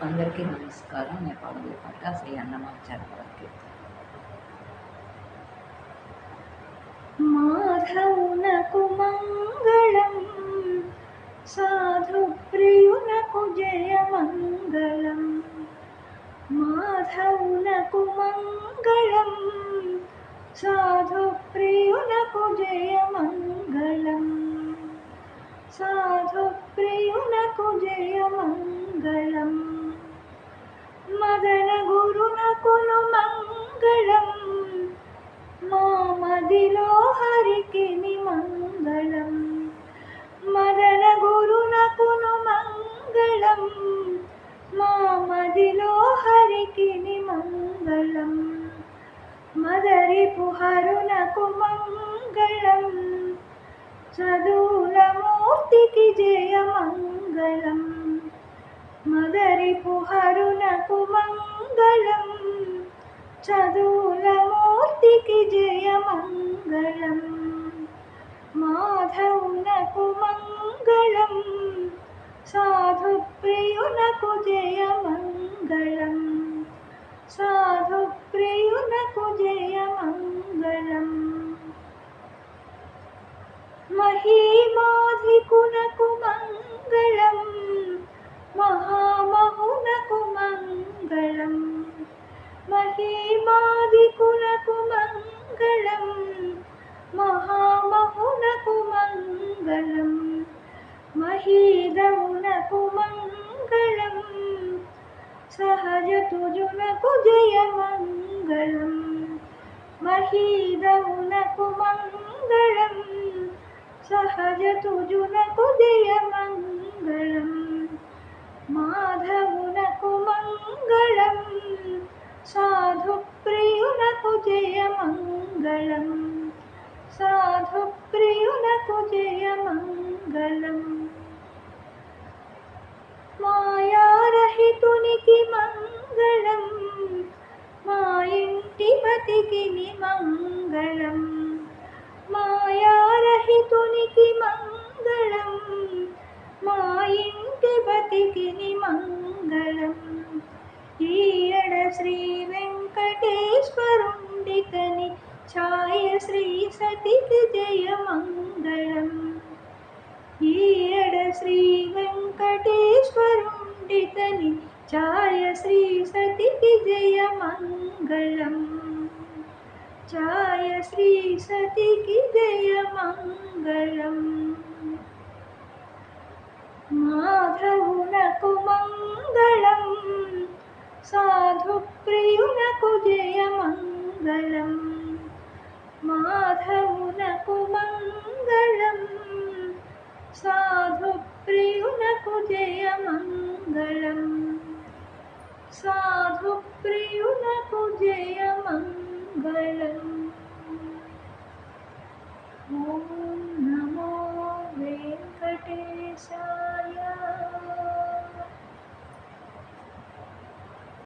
అందరికీ నమస్కారం. నేను పాడబోయే పాట శ్రీ అన్నమాచార్య భగవద్గీత. మాధవునకు మంగళం, సాధు ప్రియునకు జయ మంగళం. మాధవునకు మంగళం, సాధు ప్రియునకు జయ మంగళం. సాధు ప్రియునకు జయ మంగళం. మదన గురునకును మంగళం, మా మదిలో హరికి మంగళం. మదన గురునకును మంగళం, మా మదిలో హరికి మంగళం. మదరిపు హరునకు మంగళం, చదువుల మూర్తికి జయ మంగళం. మదరిపు హరునకు మంగళం, చదువుల మూర్తికి జయ మంగళం. మాధవునకు మంగళం, సాధు ప్రియునకు జయ మంగళం. సాధు ప్రియునకు జయ మంగళం. మహీమాధికునకు మంగళం, మహామహునకు మంగళం. మహీమాధికునకు మంగళం, మహామహునకు మంగళం. మహీదమునకు మంగళం, సహజ తుజునకు జయ మంగళం. మహీదమునకు మంగళం, సహజ తుజునకు జయ మంగళం. మాధవునకు మంగళం, సాధు ప్రియునకు జయ మంగళం. సాధు ప్రియునకు జయ మంగళం. మాయారహితునికి మంగళం, మా ఇంటి పతికి మంగళం. మాయారహితునికి మంగళం, మా ఇంటి పతికి మంగళం. ఈయడ శ్రీ వెంకటేశ్వరుండికని ఛాయ శ్రీ సతికి జయ మంగళం. ఈయడ శ్రీ వెంకటేశ్వరుండికని ఛాయ శ్రీ సతికి జయ మంగళం. ఛాయ శ్రీ సతికి జయ మంగళం. మాధవునకు మంగళం, సాధు ప్రియునకు జయ మంగళం. మాధవునకు మంగళం, సాధు ప్రియునకు జయ మంగళం. సాధు ప్రియునకు జయ మంగళం. ఓం నమో వెంకటేశాయ.